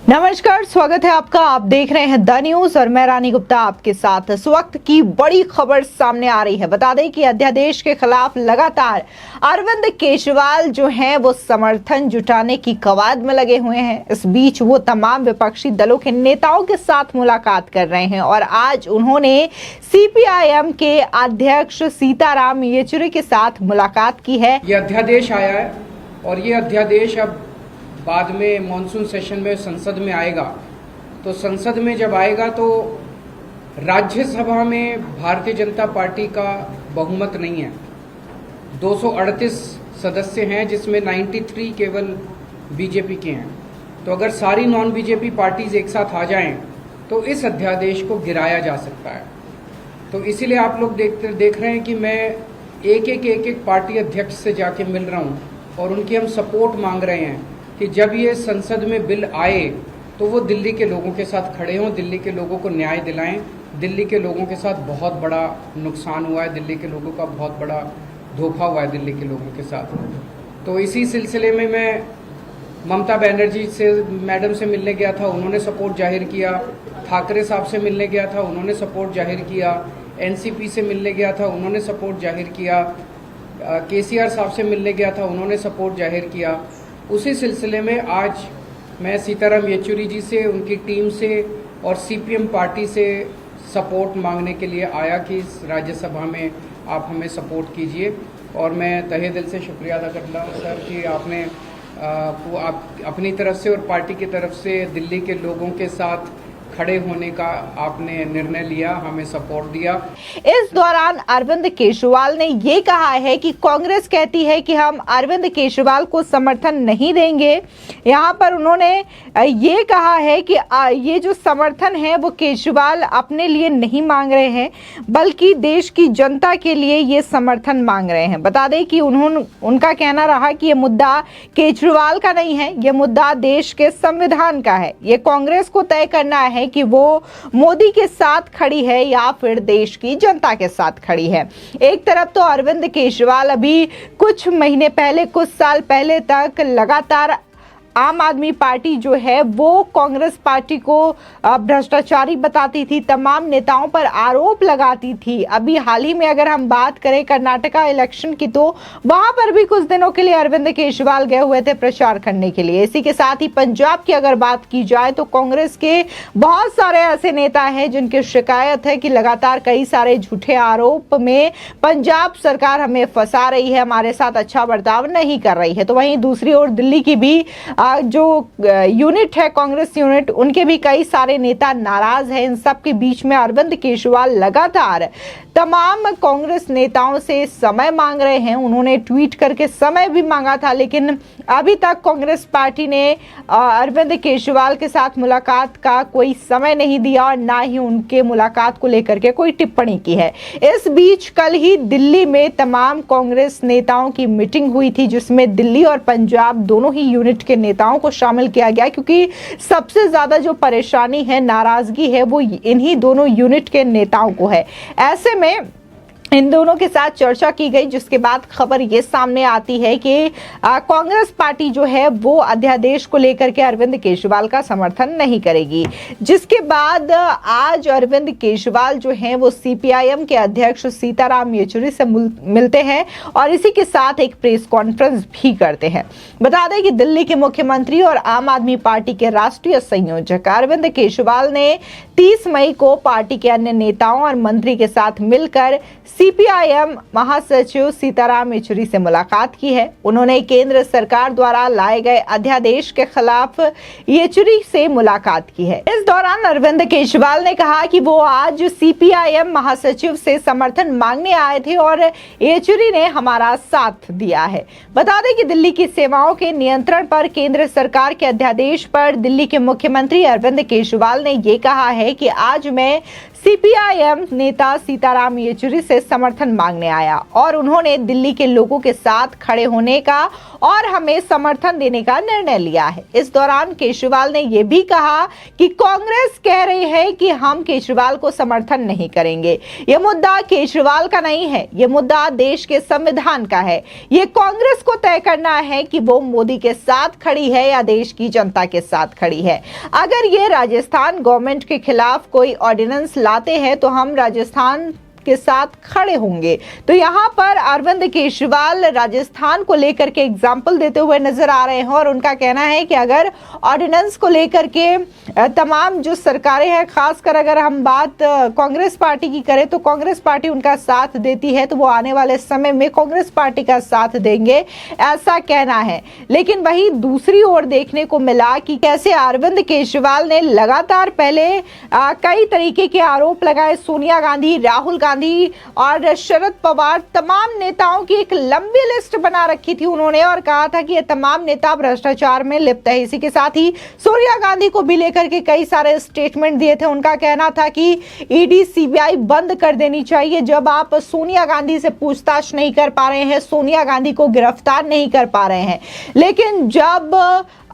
नमस्कार, स्वागत है आपका। आप देख रहे हैं द न्यूज और मैं रानी गुप्ता आपके साथ। इस वक्त की बड़ी खबर सामने आ रही है। बता दें कि अध्यादेश के खिलाफ लगातार अरविंद केजरीवाल जो हैं वो समर्थन जुटाने की कवायद में लगे हुए हैं। इस बीच वो तमाम विपक्षी दलों के नेताओं के साथ मुलाकात कर रहे हैं और आज उन्होंने सीपीआईएम के अध्यक्ष सीताराम येचुरी के साथ मुलाकात की है। ये अध्यादेश आया है और ये अध्यादेश अब बाद में मॉनसून सेशन में संसद में आएगा। तो संसद में जब आएगा तो राज्यसभा में भारतीय जनता पार्टी का बहुमत नहीं है। 238 सदस्य हैं जिसमें 93 केवल बीजेपी के हैं। तो अगर सारी नॉन बीजेपी पार्टीज एक साथ आ जाएं तो इस अध्यादेश को गिराया जा सकता है। तो इसीलिए आप लोग देख रहे हैं कि मैं एक एक पार्टी अध्यक्ष से जाके मिल रहा हूं और उनकी हम सपोर्ट मांग रहे हैं कि जब ये संसद में बिल आए तो वो दिल्ली के लोगों के साथ खड़े हों, दिल्ली के लोगों को न्याय दिलाएं। दिल्ली के लोगों के साथ बहुत बड़ा नुकसान हुआ है, दिल्ली के लोगों का बहुत बड़ा धोखा हुआ है दिल्ली के लोगों के साथ। तो इसी सिलसिले में मैं ममता बनर्जी से मैडम से मिलने गया था, उन्होंने सपोर्ट जाहिर किया। ठाकरे साहब से मिलने गया था, उन्होंने सपोर्ट जाहिर किया। एनसीपी से मिलने गया था, उन्होंने सपोर्ट जाहिर किया। केसीआर साहब से मिलने गया था, उन्होंने सपोर्ट जाहिर किया। उसी सिलसिले में आज मैं सीताराम येचुरी जी से, उनकी टीम से और सीपीएम पार्टी से सपोर्ट मांगने के लिए आया कि इस राज्यसभा में आप हमें सपोर्ट कीजिए। और मैं तहे दिल से शुक्रिया अदा करता हूँ सर कि आपने आप अपनी तरफ से और पार्टी की तरफ से दिल्ली के लोगों के साथ खड़े होने का आपने निर्णय लिया, हमें सपोर्ट दिया। इस दौरान अरविंद केजरीवाल ने ये कहा है कि कांग्रेस कहती है कि हम अरविंद केजरीवाल को समर्थन नहीं देंगे। यहाँ पर उन्होंने ये कहा है कि ये जो समर्थन है वो केजरीवाल अपने लिए नहीं मांग रहे हैं बल्कि देश की जनता के लिए ये समर्थन मांग रहे हैं। बता दें कि उनका कहना रहा कि ये मुद्दा केजरीवाल का नहीं है, ये मुद्दा देश के संविधान का है। ये कांग्रेस को तय करना है कि वो मोदी के साथ खड़ी है या फिर देश की जनता के साथ खड़ी है। एक तरफ तो अरविंद केजरीवाल अभी कुछ महीने पहले, कुछ साल पहले तक लगातार आम आदमी पार्टी जो है वो कांग्रेस पार्टी को भ्रष्टाचारी बताती थी, तमाम नेताओं पर आरोप लगाती थी। अभी हाल ही में अगर हम बात करें कर्नाटका इलेक्शन की तो वहां पर भी कुछ दिनों के लिए अरविंद केजरीवाल गए हुए थे प्रचार करने के लिए। इसी के साथ ही पंजाब की अगर बात की जाए तो कांग्रेस के बहुत सारे ऐसे नेता हैं जिनकी शिकायत है कि लगातार कई सारे झूठे आरोप में पंजाब सरकार हमें फंसा रही है, हमारे साथ अच्छा बर्ताव नहीं कर रही है। तो वहीं दूसरी ओर दिल्ली की भी जो यूनिट है, कांग्रेस यूनिट, उनके भी कई सारे नेता नाराज हैं। इन सब के बीच में अरविंद केजरीवाल लगातार तमाम कांग्रेस नेताओं से समय मांग रहे हैं। उन्होंने ट्वीट करके समय भी मांगा था, लेकिन अभी तक कांग्रेस पार्टी ने अरविंद केजरीवाल के साथ मुलाकात का कोई समय नहीं दिया और ना ही उनके मुलाकात को लेकर के कोई टिप्पणी की है। इस बीच कल ही दिल्ली में तमाम कांग्रेस नेताओं की मीटिंग हुई थी जिसमें दिल्ली और पंजाब दोनों ही यूनिट के नेताओं को शामिल किया गया, क्योंकि सबसे ज्यादा जो परेशानी है, नाराजगी है, वो इन्हीं दोनों यूनिट के नेताओं को है। ऐसे में इन दोनों के साथ चर्चा की गई, जिसके बाद खबर ये सामने आती है कि कांग्रेस पार्टी जो है वो अध्यादेश को लेकर के अरविंद केजरीवाल का समर्थन नहीं करेगी। जिसके बाद आज अरविंद केजरीवाल जो हैं वो सीपीआईएम के अध्यक्ष सीताराम येचुरी से मिलते हैं और इसी के साथ एक प्रेस कॉन्फ्रेंस भी करते हैं। बता दें कि दिल्ली के मुख्यमंत्री और आम आदमी पार्टी के राष्ट्रीय संयोजक अरविंद केजरीवाल ने 30 मई को पार्टी के अन्य नेताओं और मंत्री के साथ मिलकर सीपीआईएम महासचिव सीताराम येचुरी से मुलाकात की है। उन्होंने केंद्र सरकार द्वारा लाए गए अध्यादेश के खिलाफ येचुरी से मुलाकात की है। इस दौरान अरविंद केजरीवाल ने कहा कि वो आज सीपीआईएम महासचिव से समर्थन मांगने आए थे और येचुरी ने हमारा साथ दिया है। बता दें कि दिल्ली की सेवाओं के नियंत्रण पर केंद्र सरकार के अध्यादेश पर दिल्ली के मुख्यमंत्री अरविंद केजरीवाल ने ये कहा है कि आज मैं सीपीआईएम नेता सीताराम येचुरी से समर्थन मांगने आया और उन्होंने दिल्ली के लोगों के साथ खड़े होने का और हमें समर्थन देने का निर्णय लिया है। इस दौरान केजरीवाल ने यह भी कहा कि कांग्रेस कह रही है कि हम केजरीवाल को समर्थन नहीं करेंगे। यह मुद्दा केजरीवाल का नहीं है, यह मुद्दा देश के संविधान का है। यह कांग्रेस को तय करना है कि वो मोदी के साथ खड़ी है या देश की जनता के साथ खड़ी है। अगर ये राजस्थान गवर्नमेंट के खिलाफ कोई ऑर्डिनेंस लाते हैं तो हम राजस्थान के साथ खड़े होंगे। तो यहाँ पर अरविंद केजरीवाल राजस्थान को लेकर के एग्जाम्पल देते हुए नजर आ रहे हैं और उनका कहना है कि अगर ऑर्डिनेंस को लेकर के तमाम जो सरकारें हैं, खासकर अगर हम बात कांग्रेस पार्टी की करें तो कांग्रेस पार्टी उनका साथ देती है, तो वो आने वाले समय में कांग्रेस पार्टी का साथ देंगे, ऐसा कहना है। लेकिन वही दूसरी ओर देखने को मिला कि कैसे अरविंद केजरीवाल ने लगातार पहले कई तरीके के आरोप लगाए। सोनिया गांधी, राहुल गांधी और शरद पवार, तमाम नेताओं की एक लंबी लिस्ट बना रखी थी उन्होंने और कहा था कि ये तमाम नेता भ्रष्टाचार में लिप्त है। इसी के साथ ही सोनिया गांधी को भी लेकर के कई सारे स्टेटमेंट दिए थे। उनका कहना था कि ईडी सीबीआई बंद कर देनी चाहिए। जब आप सोनिया गांधी से पूछताछ नहीं कर पा रहे हैं, सोनिया गांधी को गिरफ्तार नहीं कर पा रहे हैं, लेकिन जब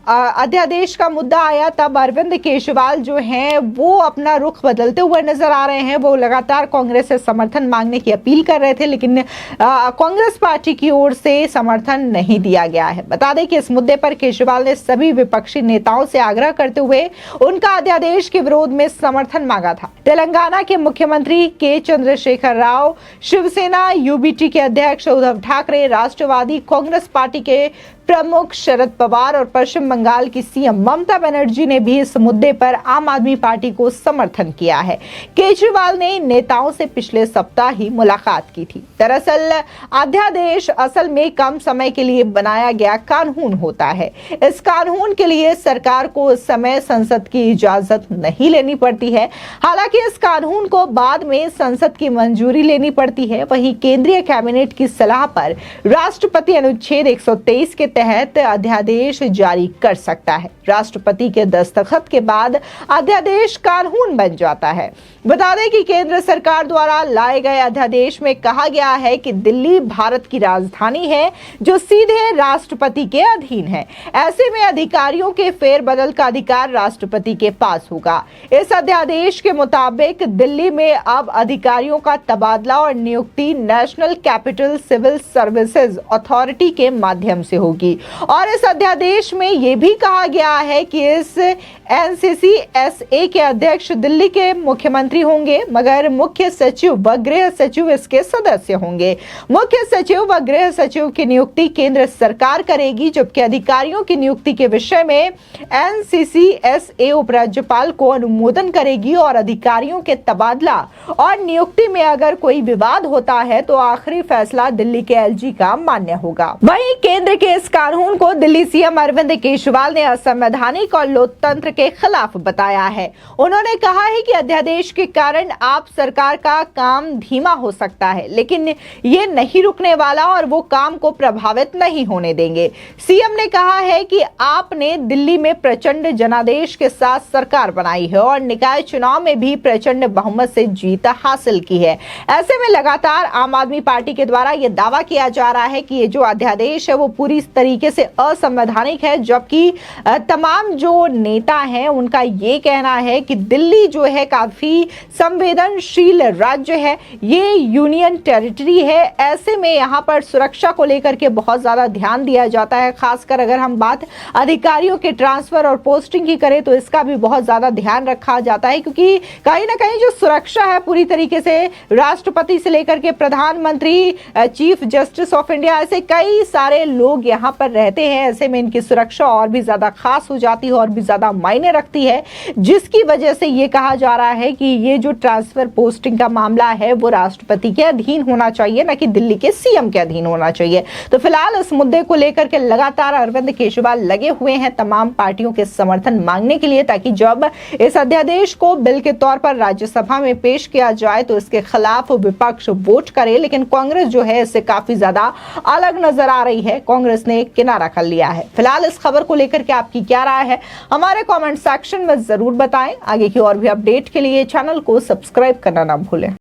अध्यादेश का मुद्दा आया तब अरविंद केजरीवाल जो हैं वो अपना रुख बदलते हुए नजर आ रहे हैं। वो लगातार कांग्रेस से समर्थन मांगने की अपील कर रहे थे, लेकिन कांग्रेस पार्टी की ओर से समर्थन नहीं दिया गया है। बता दें कि इस मुद्दे पर केजरीवाल ने सभी विपक्षी नेताओं से आग्रह करते हुए उनका अध्यादेश के विरोध में समर्थन मांगा था। तेलंगाना के मुख्यमंत्री के चंद्रशेखर राव, शिवसेना यूबीटी के अध्यक्ष उद्धव ठाकरे, राष्ट्रवादी कांग्रेस पार्टी के प्रमुख शरद पवार और पश्चिम बंगाल की सीएम ममता बनर्जी ने भी इस मुद्दे पर आम आदमी पार्टी को समर्थन किया है। केजरीवाल ने नेताओं से पिछले सप्ताह ही मुलाकात की थी। दरअसल अध्यादेश असल में कम समय के लिए बनाया गया कानून होता है। इस कानून के लिए सरकार को उस समय संसद की इजाजत नहीं लेनी पड़ती है। हालांकि इस कानून को बाद में संसद की मंजूरी लेनी पड़ती है। वहीं केंद्रीय कैबिनेट की सलाह पर राष्ट्रपति अनुच्छेद 123 के तहत अध्यादेश जारी कर सकता है। राष्ट्रपति के दस्तखत के बाद अध्यादेश कानून बन जाता है। बता दें कि केंद्र सरकार द्वारा लाए गए अध्यादेश में कहा गया है कि दिल्ली भारत की राजधानी है जो सीधे राष्ट्रपति के अधीन है। ऐसे में अधिकारियों के फेरबदल का अधिकार राष्ट्रपति के पास होगा। इस अध्यादेश के मुताबिक दिल्ली में अब अधिकारियों का तबादला और नियुक्ति national capital civil services authority के माध्यम से होगी। और इस अध्यादेश में यह भी कहा गया है कि इस एनसीसीएसए के अध्यक्ष दिल्ली के मुख्यमंत्री होंगे, मगर मुख्य सचिव व गृह सचिव इसके सदस्य होंगे। मुख्य सचिव व गृह सचिव की नियुक्ति केंद्र सरकार करेगी, जबकि अधिकारियों की नियुक्ति के विषय में एनसीसीएसए उपराज्यपाल को अनुमोदन करेगी और अधिकारियों के तबादला और नियुक्ति में अगर कोई विवाद होता है तो आखिरी फैसला दिल्ली के एलजी का मान्य होगा। वहीं केंद्र के इस कानून को दिल्ली सीएम अरविंद केजरीवाल ने असंवैधानिक और लोकतंत्र के खिलाफ बताया है। उन्होंने कहा है कि अध्यादेश के कारण आप सरकार का काम धीमा हो सकता है, लेकिन ये नहीं रुकने वाला और वो काम को प्रभावित नहीं होने देंगे। सीएम ने कहा है कि आपने दिल्ली में प्रचंड जनादेश के साथ सरकार बनाई है और निकाय चुनाव में भी प्रचंड बहुमत से जीत हासिल की है। ऐसे में लगातार आम आदमी पार्टी के द्वारा यह दावा किया जा रहा है कि ये जो अध्यादेश है वो पूरी तरीके से असंवैधानिक है, जबकि तमाम जो नेता हैं उनका ये कहना है कि दिल्ली जो है काफी संवेदनशील राज्य है, ये यूनियन टेरिटरी है। ऐसे में यहाँ पर सुरक्षा को लेकर के बहुत ज्यादा ध्यान दिया जाता है। खासकर अगर हम बात अधिकारियों के ट्रांसफर और पोस्टिंग की करें तो इसका भी बहुत ज्यादा ध्यान रखा जाता है, क्योंकि कहीं ना कहीं जो सुरक्षा है पूरी तरीके से राष्ट्रपति से लेकर के प्रधानमंत्री, चीफ जस्टिस ऑफ इंडिया, ऐसे कई सारे लोग यहाँ पर रहते हैं। ऐसे में इनकी सुरक्षा और भी ज्यादा खास हो जाती है और भी ज्यादा मायने रखती है, जिसकी वजह से ये कहा जा रहा है कि ये जो ट्रांसफर पोस्टिंग का मामला है वो राष्ट्रपति के अधीन होना चाहिए, न कि दिल्ली के सीएम के अधीन होना चाहिए। तो फिलहाल इस मुद्दे को लेकर के लगातार अरविंद केजरीवाल लगे हुए हैं तमाम पार्टियों के समर्थन मांगने के लिए, ताकि जब इस अध्यादेश को बिल के तौर पर राज्यसभा में पेश किया जाए तो इसके खिलाफ विपक्ष वोट करे। लेकिन कांग्रेस जो है इससे काफी ज्यादा अलग नजर आ रही है। कांग्रेस ने ने किनारा कर लिया है। फिलहाल इस खबर को लेकर के आपकी क्या राय है, हमारे कमेंट सेक्शन में जरूर बताएं। आगे की और भी अपडेट के लिए चैनल को सब्सक्राइब करना ना भूलें।